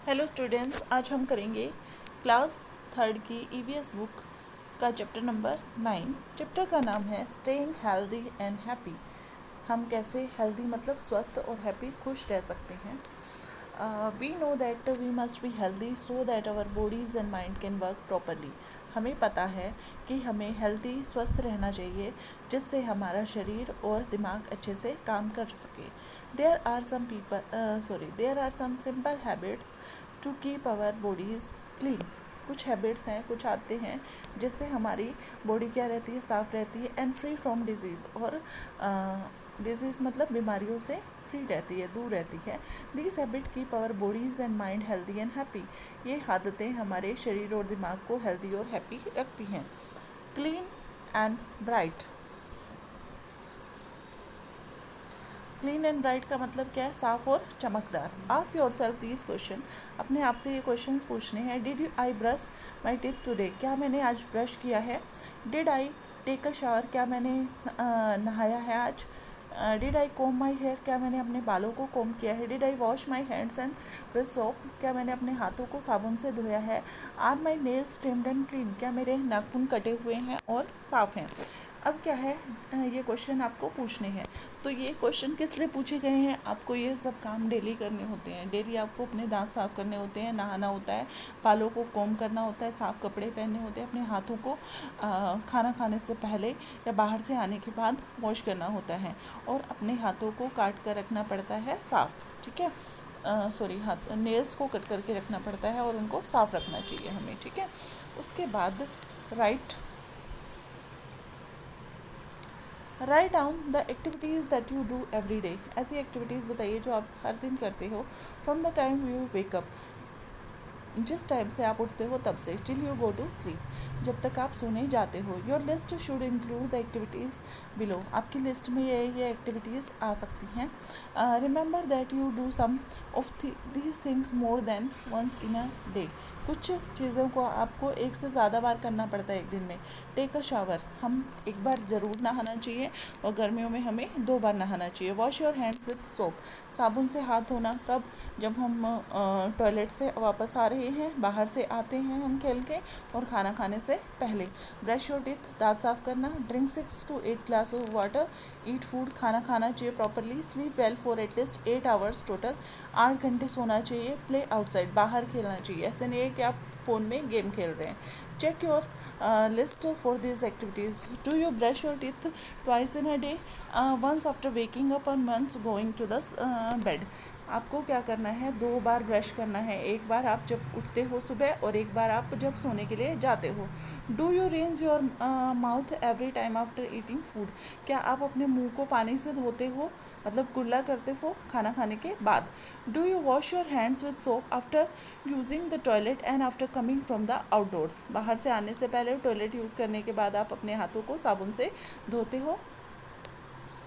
Hello students, आज हम करेंगे क्लास थर्ड की ईवीएस बुक का चैप्टर नंबर 9। चैप्टर का नाम है स्टेइंग हेल्दी एंड हैप्पी। हम कैसे हेल्दी मतलब स्वस्थ और हैप्पी खुश रह सकते हैं। We know that we must be healthy so that our bodies and mind can work properly. हमें पता है कि हमें हेल्दी स्वस्थ रहना चाहिए जिससे हमारा शरीर और दिमाग अच्छे से काम कर सके। There are some simple habits to keep our bodies clean. कुछ हैबिट्स हैं, कुछ आदतें हैं जिससे हमारी बॉडी क्या रहती है, साफ़ रहती है एंड फ्री फ्रॉम डिजीज़। और डिजीज़ मतलब बीमारियों से फ्री रहती है, दूर रहती है। This habit keep our bodies and mind healthy and happy. ये आदतें हमारे शरीर और दिमाग को हेल्दी और हैप्पी रखती हैं। Clean and bright. Clean and bright का मतलब क्या है? साफ और चमकदार। Ask yourself these question. अपने आप से ये क्वेश्चंस पूछने हैं। Did you I brush my teeth today? क्या मैंने आज ब्रश किया है? Did I take a shower? क्या मैंने नहाया है आज? Did I comb my hair? क्या मैंने अपने बालों को कोम किया है? Did I wash my hands and with soap? क्या मैंने अपने हाथों को साबुन से धोया है? Are my nails trimmed and clean? क्या मेरे नाखून कटे हुए हैं और साफ़ हैं? अब क्या है, ये क्वेश्चन आपको पूछने हैं। तो ये क्वेश्चन किस लिए पूछे गए हैं? आपको ये सब काम डेली करने होते हैं। डेली आपको अपने दांत साफ़ करने होते हैं, नहाना होता है, बालों को कोम करना होता है, साफ़ कपड़े पहनने होते हैं, अपने हाथों को खाना खाने से पहले या बाहर से आने के बाद वॉश करना होता है, और अपने हाथों को काट कर रखना पड़ता है साफ़। ठीक है, हाथ नेल्स को कट करके रखना पड़ता है और उनको साफ़ रखना चाहिए हमें। ठीक है, उसके बाद write down the activities that you do every day. ऐसी एक्टिविटीज़ बताइए जो आप हर दिन करते हो। From the time you wake up, जिस टाइम से आप उठते हो तब से, till you go to sleep, जब तक आप सोने जाते हो। Your list should include the activities below. आपकी लिस्ट में ये एक्टिविटीज़ आ सकती हैं। Remember that you do some of these things more than once in a day. कुछ चीज़ों को आपको एक से ज़्यादा बार करना पड़ता है एक दिन में। टेक अ शावर, हम एक बार ज़रूर नहाना चाहिए, और गर्मियों में हमें 2 बार नहाना चाहिए। Wash your hands with soap, साबुन से हाथ धोना। कब? जब हम टॉयलेट से वापस आ रहे हैं, बाहर से आते हैं हम खेल के, और खाना खाने से पहले। ब्रश योर टीथ, दांत साफ करना। Drink 6 to 8 glass of water. Eat food, खाना खाना चाहिए properly. Sleep well for at least 8 hours total, 8 घंटे सोना चाहिए। प्ले आउटसाइड, बाहर खेलना चाहिए। ऐसे नहीं है कि आप फ़ोन में गेम खेल रहे हैं। Check your list for this activities. Do you brush your teeth twice in a day, once after waking up और once going to the bed. आपको क्या करना है? 2 बार ब्रश करना है। एक बार आप जब उठते हो सुबह, और एक बार आप जब सोने के लिए जाते हो। Do you rinse your mouth every time after eating food? क्या आप अपने मुंह को पानी से धोते हो, मतलब कुल्ला करते हो खाना खाने के बाद? Do you wash your hands with soap after using the toilet and after coming from the outdoors? बाहर से आने से पहले, टॉयलेट यूज़ करने के बाद आप अपने हाथों को साबुन से धोते हो।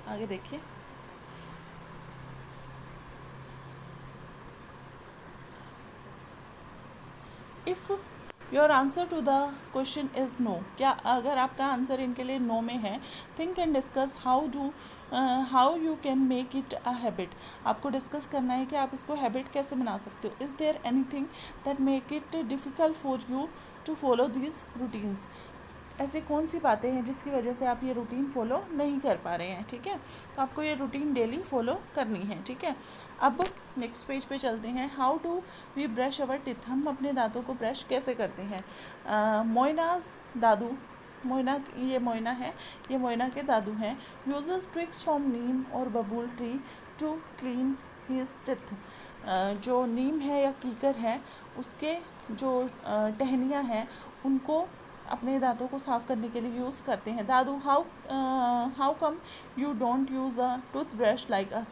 आगे देखिए। If your answer to the question is no, क्या अगर आपका आंसर इनके लिए नो में है, think and discuss how you can make it a habit. आपको डिस्कस करना है कि आप इसको हैबिट कैसे बना सकते हो। Is there anything that make it difficult for you to follow this routines? ऐसी कौन सी बातें हैं जिसकी वजह से आप ये रूटीन फॉलो नहीं कर पा रहे हैं? ठीक है, तो आपको ये रूटीन डेली फॉलो करनी है। ठीक है, अब नेक्स्ट पेज पे चलते हैं। How do we brush our teeth? हम अपने दांतों को ब्रश कैसे करते हैं? मोइनाज दादू, मोइना है, ये मोइना के दादू हैं। यूजेस ट्रिक्स फ्रॉम नीम और babool tree to clean his teeth. जो नीम है या कीकर है, उसके जो टहनियाँ हैं, उनको अपने दांतों को साफ़ करने के लिए यूज़ करते हैं। दादू, how come you don't use a toothbrush like us?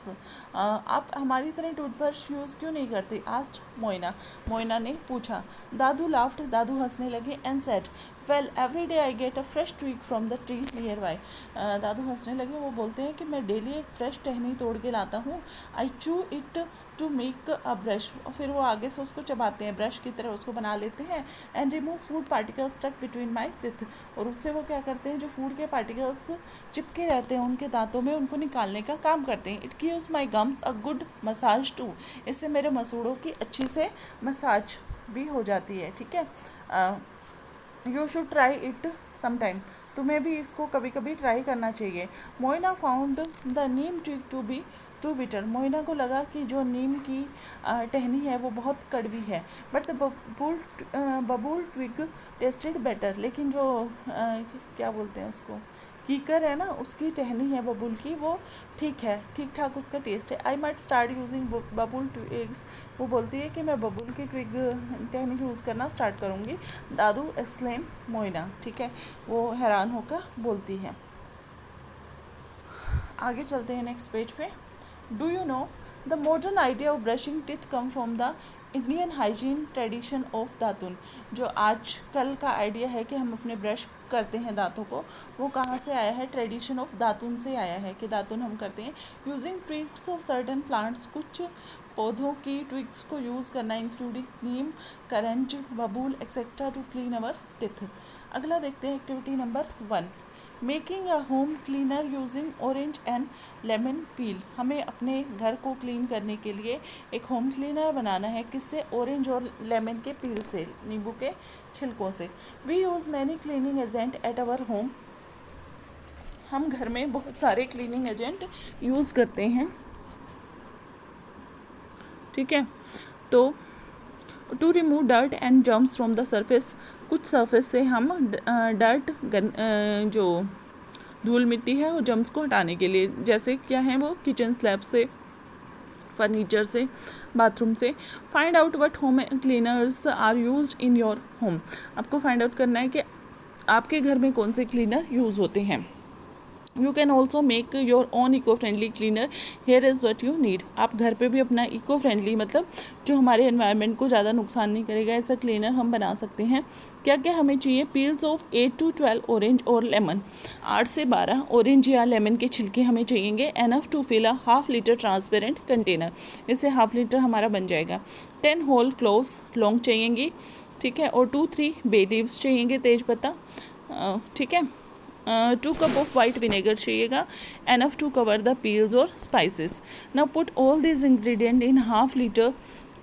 आप हमारी तरह टूथब्रश यूज़ क्यों नहीं करते? आस्ट मोइना ने पूछा। दादू लाफ्ट, दादू हंसने लगे। And said, well every day I get a fresh twig from the tree nearby. दादू हंसने लगे, वो बोलते हैं कि मैं डेली एक फ्रेश टहनी तोड़ के लाता हूँ। I chew it to make a brush, फिर वो आगे से उसको चबाते हैं, ब्रश की तरह उसको बना लेते हैं। And remove food particles stuck between my teeth, और उससे वो क्या करते हैं, जो फूड के पार्टिकल्स चिपके रहते हैं उनके दांतों में, उनको निकालने का काम करते हैं। It gives my gums a good massage too, इससे मेरे मसूड़ों की अच्छी से मसाज भी हो जाती है। ठीक है, you should try it sometime, तुम्हें भी इसको कभी कभी ट्राई करना चाहिए। Moina found the neem twig to be too bitter, Moina को लगा कि जो नीम की टहनी है वो बहुत कड़वी है। बट द बबूल ट्विग टेस्टेड बेटर, लेकिन जो क्या बोलते हैं उसको, कीकर है ना, उसकी टहनी है बबूल की, वो ठीक है, ठीक ठाक उसका टेस्ट है। आई माइट स्टार्ट यूजिंग बबूल ट्विग्स, वो बोलती है कि मैं बबूल की ट्विग टहनी यूज़ करना स्टार्ट करूँगी। दादू एक्सप्लेन मोइना, ठीक है, वो हैरान होकर बोलती है। आगे चलते हैं नेक्स्ट पेज पे। Do you know the modern idea of brushing teeth come from the Indian hygiene tradition of datun, जो आज कल का आइडिया है कि हम अपने ब्रश करते हैं दांतों को, वो कहाँ से आया है, ट्रेडिशन ऑफ दातुन से आया है कि दातुन हम करते हैं using twigs of certain plants, कुछ पौधों की ट्विग्स को यूज़ करना, including neem, karanj, babool etcetera to clean our teeth. अगला देखते हैं activity number 1, making a home cleaner using orange and lemon peel, हमें अपने घर को क्लीन करने के लिए एक होम क्लीनर बनाना है, किससे, ऑरेंज और लेमन के पील से, नींबू के छिलकों से। We use many cleaning agent at our home, हम घर में बहुत सारे क्लीनिंग एजेंट यूज़ करते हैं। ठीक है, तो to remove dirt and germs from the surface, कुछ सरफेस से हम डर्ट जो धूल मिट्टी है और जर्म्स को हटाने के लिए, जैसे क्या है वो, किचन स्लैब से, फर्नीचर से, बाथरूम से। Find out what home cleaners are used in your home, आपको फाइंड आउट करना है कि आपके घर में कौन से क्लीनर यूज़ होते हैं। You can also make your own eco friendly cleaner, here is what you need, आप घर पे भी अपना इको फ्रेंडली, मतलब जो हमारे एनवायरनमेंट को ज़्यादा नुकसान नहीं करेगा, ऐसा क्लीनर हम बना सकते हैं। क्या क्या हमें चाहिए, पील्स ऑफ 8 to 12 ऑरेंज और लेमन, 8 से 12 ऑरेंज या लेमन के छिलके हमें चाहिए। Enough to fill a half litre transparent container, इससे हाफ लीटर हमारा बन जाएगा। 10 होल क्लोव्स लौंग चाहिएंगी, ठीक है, और 2-3 बे लीव्स चाहिएंगे, तेज पत्ता, ठीक है। 2 कप ऑफ वाइट विनेगर चाहिएगा, enough to cover the peels और spices. Now put all this ingredient in half litre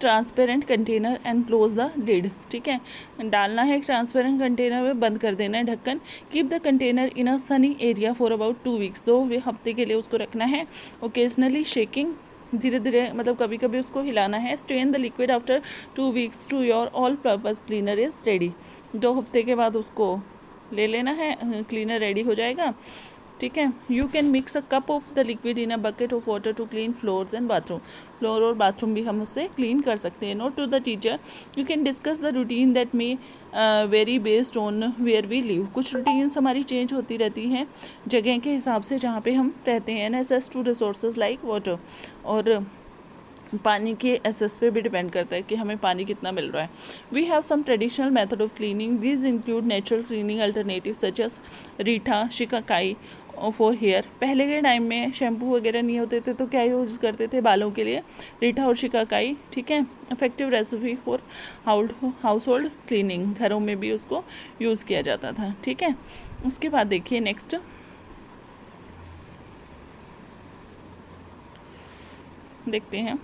transparent container and close the lid, ठीक है, डालना है एक ट्रांसपेरेंट कंटेनर में, बंद कर देना है ढक्कन। Keep the container in a Sunny area for about 2 weeks, 2 हफ्ते के लिए उसको रखना है। ओकेजनली शेकिंग, धीरे धीरे, मतलब कभी कभी उसको हिलाना है। Strain the liquid after 2 weeks to your all purpose cleaner is ready, 2 हफ्ते के बाद उसको ले लेना है, क्लीनर रेडी हो जाएगा। ठीक है, you can mix a cup of the liquid in a bucket of water to clean floors and bathroom, floor और बाथरूम भी हम उससे क्लीन कर सकते हैं। Note to the teacher, you can discuss the routine that may vary based on where we live, कुछ routines हमारी change होती रहती हैं जगह के हिसाब से जहाँ पे हम रहते हैं। And access to resources like water, और पानी के एसेस पे भी डिपेंड करता है कि हमें पानी कितना मिल रहा है। We have some traditional method of cleaning, these include natural cleaning alternative such as reetha, shikakai for hair. पहले के टाइम में शैम्पू वगैरह नहीं होते थे तो क्या यूज़ करते थे बालों के लिए, रीठा और शिकाकाई, ठीक है। Effective recipe for house hold cleaning, घरों में भी उसको यूज़ किया जाता था, ठीक है। उसके बाद देखिए नेक्स्ट, देखते हैं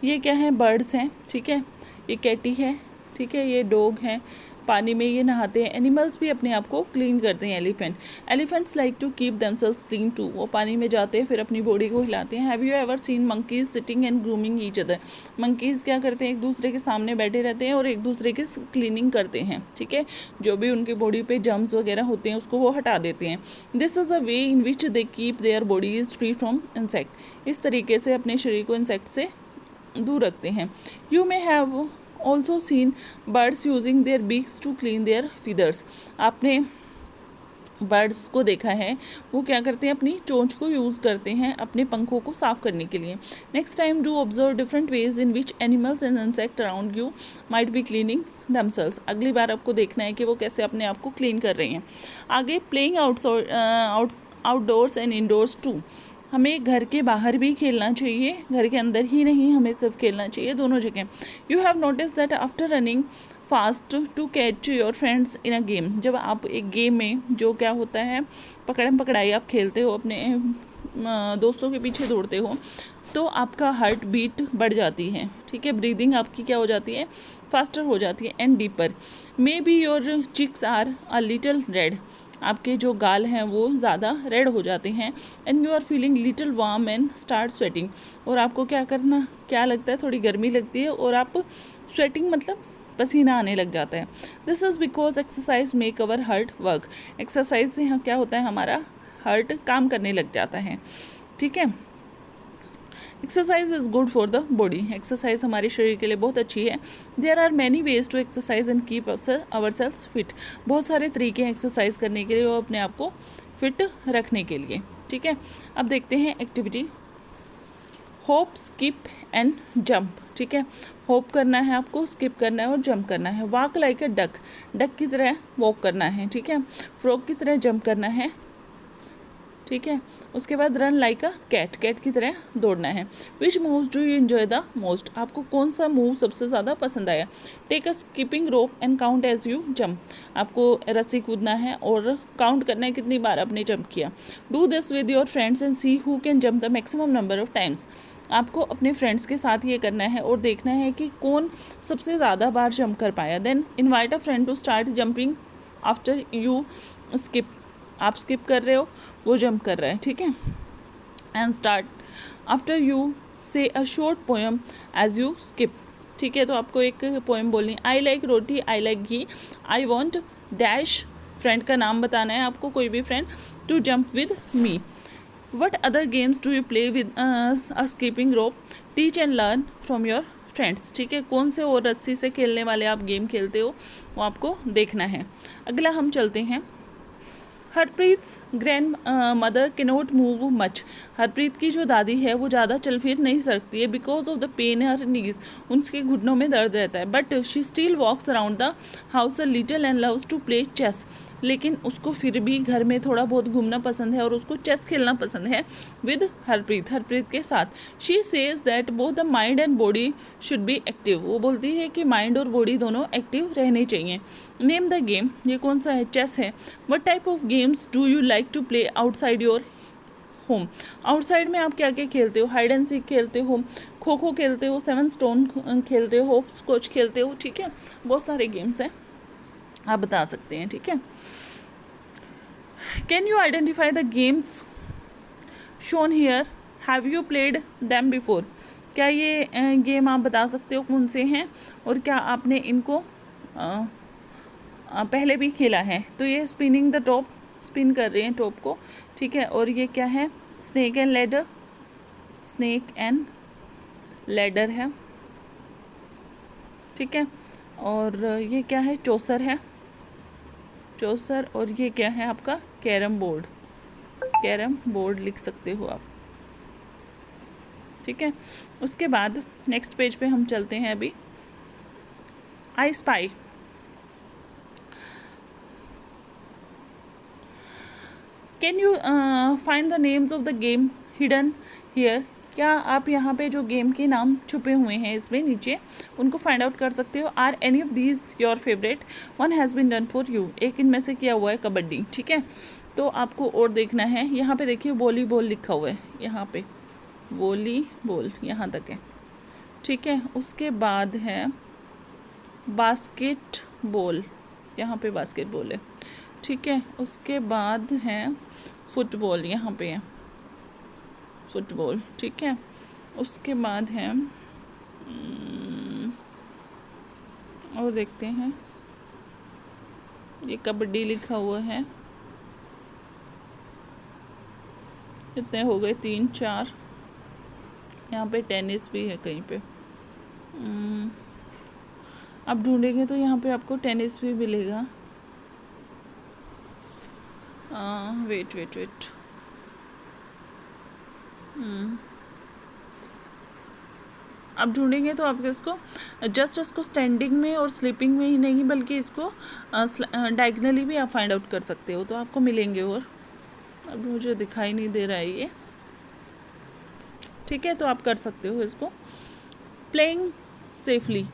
ये क्या है, बर्ड्स हैं, ठीक है, ये कैटी है, ठीक है, ये डॉग हैं, पानी में ये नहाते हैं। एनिमल्स भी अपने आप को क्लीन करते हैं। Elephants like to keep themselves clean too, वो पानी में जाते हैं फिर अपनी बॉडी को हिलाते हैं। Have you ever seen monkeys sitting and grooming each other, monkeys क्या करते हैं, एक दूसरे के सामने बैठे रहते हैं और एक दूसरे की क्लीनिंग करते हैं, ठीक है, जो भी उनकी बॉडी पे जर्म्स वगैरह होते हैं उसको वो हटा देते हैं। This is a way in which they keep their bodies free from insect, इस तरीके से अपने शरीर को इंसेक्ट से दूर रखते हैं। You may have also seen birds using their beaks to clean their feathers, आपने बर्ड्स को देखा है वो क्या करते हैं, अपनी चोंच को यूज़ करते हैं अपने पंखों को साफ करने के लिए। Next time do observe different ways in which animals and insect around you might be cleaning damsels, अगली बार आपको देखना है कि वो कैसे अपने आप को क्लीन कर रहे हैं। आगे playing outdoors and indoors too, हमें घर के बाहर भी खेलना चाहिए, घर के अंदर ही नहीं हमें सिर्फ खेलना चाहिए, दोनों जगह। You have notice that after running fast to catch your friends in a game, जब आप एक गेम में जो क्या होता है पकड़म पकड़ाई आप खेलते हो, अपने दोस्तों के पीछे दौड़ते हो, तो आपका हार्ट बीट बढ़ जाती है, ठीक है, ब्रीदिंग आपकी क्या हो जाती है, फास्टर हो जाती है and deeper. Maybe your cheeks are a little red, आपके जो गाल हैं वो ज़्यादा रेड हो जाते हैं, and you are feeling little warm and start sweating, और आपको क्या लगता है, थोड़ी गर्मी लगती है और आप स्वेटिंग मतलब पसीना आने लग जाता है। This is because exercise make our heart work, exercise से क्या होता है, हमारा हार्ट काम करने लग जाता है, ठीक है। Exercise is good for the body, exercise हमारे शरीर के लिए बहुत अच्छी है। There are many ways to exercise and keep ourselves fit, बहुत सारे तरीके हैं एक्सरसाइज करने के लिए और अपने आप को फिट रखने के लिए, ठीक है। अब देखते हैं activity hope, skip and jump, ठीक है। होप करना है आपको, स्किप करना है और जंप करना है। Walk like a duck, duck की तरह वॉक करना है, ठीक है। फ्रॉग की तरह जंप करना है, ठीक है। उसके बाद run like a cat, cat की तरह दौड़ना है। Which moves do you enjoy the most, आपको कौन सा मूव सबसे ज़्यादा पसंद आया। Take a skipping rope and count as you jump, आपको रस्सी कूदना है और काउंट करना है कितनी बार आपने जंप किया। Do this with your friends and see who can jump the maximum number of times, आपको अपने फ्रेंड्स के साथ ये करना है और देखना है कि कौन सबसे ज़्यादा बार जंप कर पाया। Then invite a friend to start jumping after you skip, आप स्किप कर रहे हो, वो जंप कर रहा है, ठीक है। And start after you say a short poem as you skip, ठीक है। तो आपको एक पोएम बोलनी, I like roti, I like ghee, I want dash, friend का नाम बताना है आपको, कोई भी friend, to jump with me. What other games do you play with a skipping rope, teach and learn from your friends, ठीक है। कौन से और रस्सी से खेलने वाले आप गेम खेलते हो वो आपको देखना है। अगला हम चलते हैं, Harpreet's grandmother cannot move much, Harpreet की जो दादी है वो ज़्यादा चल फिर नहीं सकती है, because of the pain her knees, उनके घुटनों में दर्द रहता है। But she still walks around the house a little and loves to play chess, लेकिन उसको फिर भी घर में थोड़ा बहुत घूमना पसंद है और उसको चेस खेलना पसंद है विद हरप्रीत, हरप्रीत के साथ। She says that both the mind and body should be active, वो बोलती है कि माइंड और बॉडी दोनों एक्टिव रहने चाहिए। नेम द गेम, ये कौन सा है, चेस है। What type of games do you like to play outside your home, outside में आप क्या क्या खेलते हो, हाइड एंड सीक खेलते हो, खो खो खेलते हो, 7 स्टोन खेलते हो, स्कॉच खेलते हो, ठीक है। बहुत सारे गेम्स हैं, आप बता सकते हैं, ठीक है। Can you identify the games shown here, have you played them before, क्या ये गेम आप बता सकते हो कौन से हैं और क्या आपने इनको पहले भी खेला है। तो ये स्पिनिंग द टॉप, स्पिन कर रहे हैं टॉप को, ठीक है। और ये क्या है, snake and ladder, snake and ladder है, ठीक है। और ये क्या है, चौसर है, चौसर। और ये क्या है आपका, कैरम बोर्ड, कैरम बोर्ड लिख सकते हो आप, ठीक है। उसके बाद नेक्स्ट पेज पे हम चलते हैं अभी, I spy, can you find the names of the game hidden here, क्या आप यहाँ पे जो गेम के नाम छुपे हुए हैं इसमें नीचे उनको फाइंड आउट कर सकते हो। Are any of these your favourite, one has been done for you, एक इनमें से किया हुआ है कबड्डी, ठीक है। तो आपको और देखना है, यहाँ पे देखिए वॉलीबॉल लिखा हुआ है, यहाँ पे वॉलीबॉल यहाँ तक है, ठीक है। उसके बाद है बास्केटबॉल, यहाँ पे बास्केटबॉल है, ठीक है। उसके बाद है फुटबॉल, यहाँ पे है फुटबॉल, ठीक है। उसके बाद है और देखते हैं, ये कबड्डी लिखा हुआ है, कितने हो गए, 3 4, यहाँ पे टेनिस भी है कहीं पे, आप ढूंढेंगे तो यहाँ पे आपको टेनिस भी मिलेगा। वेट वेट वेट, आप ढूंढेंगे तो आपको इसको जस्ट इसको स्टैंडिंग में और स्लीपिंग में ही नहीं बल्कि इसको डायगनली भी आप फाइंड आउट कर सकते हो, तो आपको मिलेंगे। और अब मुझे दिखाई नहीं दे रहा है ये, ठीक है, तो आप कर सकते हो इसको। प्लेइंग सेफली,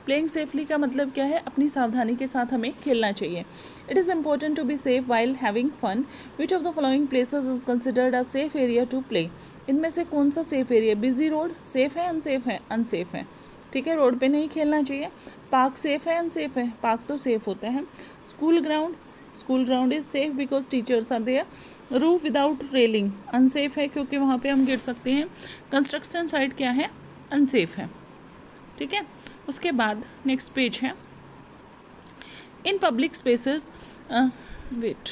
प्लेइंग सेफली का मतलब क्या है, अपनी सावधानी के साथ हमें खेलना चाहिए। It is important to be safe while having fun. Which of the following places is considered a safe area to play. इनमें से कौन सा safe area, busy road safe है, अनसेफ है, अनसेफ है, ठीक है, रोड पे नहीं खेलना चाहिए। पार्क सेफ है, अनसेफ है, पार्क तो सेफ होते हैं। School ground, school ground is safe because teachers are there. Roof without railing unsafe है क्योंकि वहाँ पे हम गिर सकते हैं। कंस्ट्रक्शन साइट क्या है, अनसेफ है, ठीक है। उसके बाद नेक्स्ट पेज है, in public spaces, wait,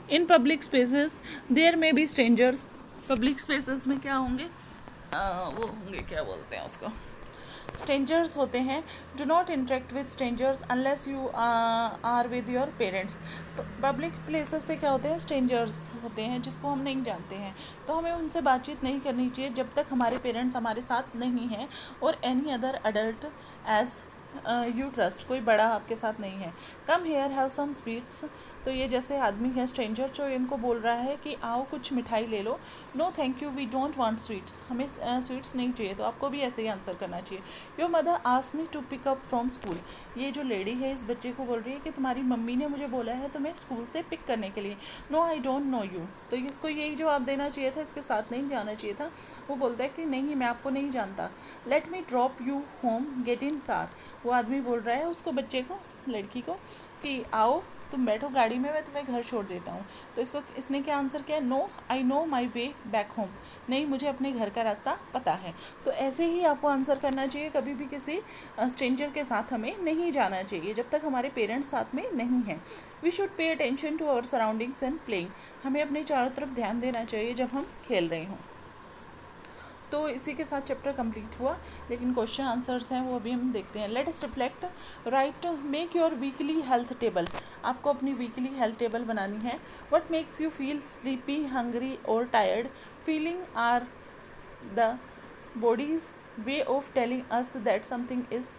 in public spaces there may be strangers. Public spaces में क्या होंगे, वो होंगे, क्या बोलते हैं उसको, स्ट्रेंजर्स होते हैं। Do not interact with strangers unless you are with your parents. Public places पे क्या होते हैं, स्ट्रेंजर्स होते हैं जिसको हम नहीं जानते हैं, तो हमें उनसे बातचीत नहीं करनी चाहिए जब तक हमारे पेरेंट्स हमारे साथ नहीं हैं और any other adult as you trust, कोई बड़ा आपके साथ नहीं है। Come here have some sweets, तो ये जैसे आदमी है स्ट्रेंजर जो इनको बोल रहा है कि आओ कुछ मिठाई ले लो। No thank you we don't want sweets, हमें स्वीट्स नहीं चाहिए, तो आपको भी ऐसे ही आंसर करना चाहिए। Your mother asked me to pick up from school, ये जो लेडी है इस बच्चे को बोल रही है कि तुम्हारी मम्मी ने मुझे बोला है तुम्हें स्कूल से पिक करने के लिए। No I don't know you, तो इसको यही जवाब देना चाहिए था, इसके साथ नहीं जाना चाहिए था। वो बोलता है कि नहीं मैं आपको नहीं जानता। Let me drop you home get in car, वो आदमी बोल रहा है उसको, बच्चे को, लड़की को, कि आओ तुम बैठो गाड़ी में, मैं तुम्हें घर छोड़ देता हूँ। तो इसने क्या आंसर किया, no I know my way back home, नहीं मुझे अपने घर का रास्ता पता है। तो ऐसे ही आपको आंसर करना चाहिए, कभी भी किसी स्ट्रेंजर के साथ हमें नहीं जाना चाहिए जब तक हमारे पेरेंट्स साथ में नहीं हैं। We should pay attention to our surroundings when playing, हमें अपने चारों तरफ ध्यान देना चाहिए जब हम खेल रहे हों। तो इसी के साथ चैप्टर कंप्लीट हुआ, लेकिन क्वेश्चन आंसर्स हैं वो अभी हम देखते हैं। Let us reflect, right, make your weekly health table, आपको अपनी वीकली हेल्थ टेबल बनानी है। What makes you feel sleepy, hungry और tired, feeling are the body's way of telling us that something is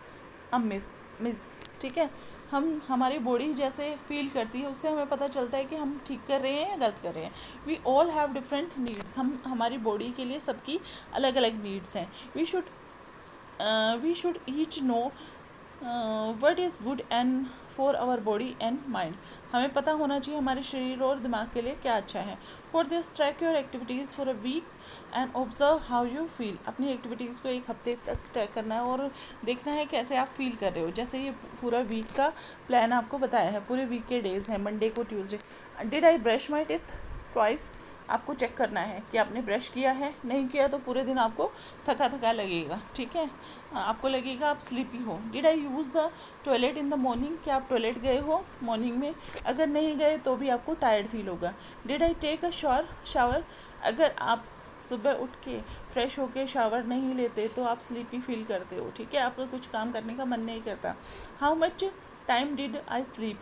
amiss, ठीक है, हम हमारी body जैसे फील करती है उससे हमें पता चलता है कि हम ठीक कर रहे हैं या गलत कर रहे हैं। We all have different needs, हम हमारी बॉडी के लिए सबकी अलग अलग नीड्स हैं। We should each know what is good and for our body and mind, हमें पता होना चाहिए हमारे शरीर और दिमाग के लिए क्या अच्छा है। For this track your activities for a week and observe how you feel, अपनी एक्टिविटीज़ को एक हफ्ते तक ट्रैक करना है और देखना है कैसे आप फील कर रहे हो। जैसे ये पूरा वीक का प्लान आपको बताया है, पूरे वीक के डेज़ हैं, मंडे को Tuesday. Did I brush my teeth twice, आपको चेक करना है कि आपने ब्रश किया है, नहीं किया तो पूरे दिन आपको थका थका लगेगा, ठीक है, आपको लगेगा आप स्लीपी हो। Did I use the toilet in the morning, क्या आप टॉयलेट गए हो मॉर्निंग में, अगर नहीं गए तो भी आपको टायर्ड फील होगा। Did I take a shower, अगर आप सुबह उठ के फ्रेश होके शावर नहीं लेते तो आप स्लीपी फील करते हो, ठीक है, आपका कुछ काम करने का मन नहीं करता। How much time did I sleep,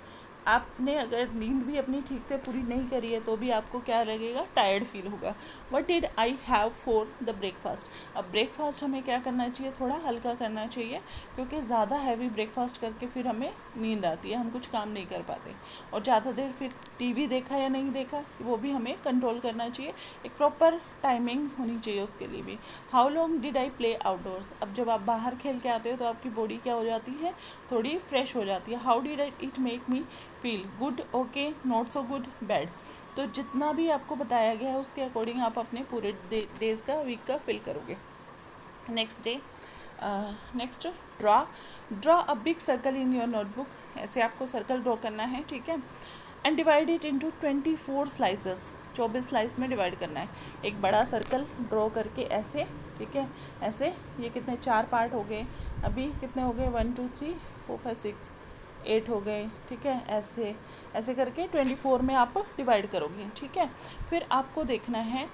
आपने अगर नींद भी अपनी ठीक से पूरी नहीं करी है तो भी आपको क्या लगेगा, टायर्ड फील होगा। What did I have for the breakfast, अब ब्रेकफास्ट हमें क्या करना चाहिए, थोड़ा हल्का करना चाहिए, क्योंकि ज़्यादा हैवी ब्रेकफास्ट करके फिर हमें नींद आती है, हम कुछ काम नहीं कर पाते, और ज़्यादा देर फिर टीवी देखा या नहीं देखा वो भी हमें कंट्रोल करना चाहिए, एक प्रॉपर टाइमिंग होनी चाहिए उसके लिए भी। How long did I play outdoors, अब जब आप बाहर खेल के आते हो तो आपकी बॉडी क्या हो जाती है, थोड़ी फ्रेश हो जाती है। How did it make me feel, good, okay, not so good, bad, तो जितना भी आपको बताया गया है उसके अकॉर्डिंग आप अपने पूरे डेज़ का, वीक का फिल करोगे। Next day, next draw a big circle in your notebook, ऐसे आपको सर्कल ड्रॉ करना है, ठीक है, and divide it into 24 slices, 24 slice में डिवाइड करना है। एक बड़ा सर्कल ड्रॉ करके ऐसे, ठीक है, ऐसे, ये कितने 4 पार्ट हो गए, अभी कितने हो गए 1 2 3 4 5 6 8 हो गए, ठीक है, ऐसे ऐसे करके 24 में आप डिवाइड करोगे, ठीक है। फिर आपको देखना है,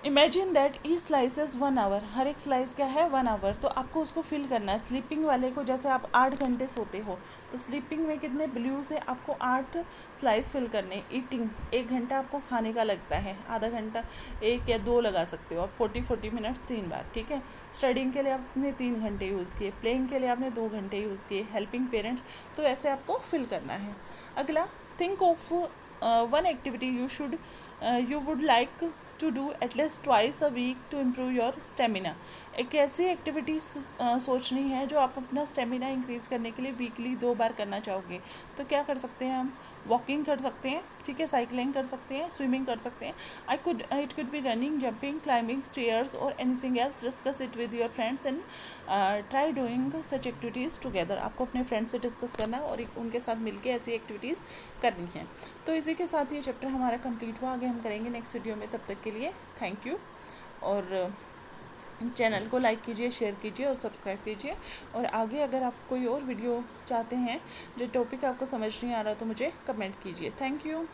इमेजिन दैट ई स्लाइसेस 1 आवर, हर एक स्लाइस क्या है 1 आवर, तो आपको उसको फिल करना है। स्लीपिंग वाले को, जैसे आप 8 घंटे सोते हो तो स्लीपिंग में कितने ब्लू से आपको 8 स्लाइस फिल करने। ईटिंग 1 घंटा आपको खाने का लगता है, आधा घंटा 1 या 2 लगा सकते हो आप, 40 मिनट्स 3 बार, ठीक है। स्टडिंग के लिए आपने 3 घंटे यूज़ किए, प्लेइंग के लिए आपने 2 घंटे यूज़ किए, हेल्पिंग पेरेंट्स, तो ऐसे आपको फिल करना है। अगला, think of one activity you should you would like to do at least twice a week to improve your stamina. एक ऐसी एक्टिविटी सोचनी है जो आप अपना स्टेमिना इंक्रीज़ करने के लिए वीकली 2 बार करना चाहोगे। तो क्या कर सकते हैं हम? वॉकिंग कर सकते हैं, ठीक है, साइकिलिंग कर सकते हैं, स्विमिंग कर सकते हैं। It could be running, jumping, climbing stairs और anything else. Discuss it with your friends and try doing such activities together. आपको अपने फ्रेंड्स से डिस्कस करना है और उनके साथ मिलकर ऐसी एक्टिविटीज़ करनी है। तो इसी के साथ ये चैप्टर हमारा कंप्लीट हुआ। आगे हम करेंगे नेक्स्ट वीडियो में। तब तक के लिए थैंक यू। और चैनल को लाइक कीजिए, शेयर कीजिए और सब्सक्राइब कीजिए। और आगे अगर आप कोई और वीडियो चाहते हैं जो टॉपिक आपको समझ नहीं आ रहा तो मुझे कमेंट कीजिए। Thank you.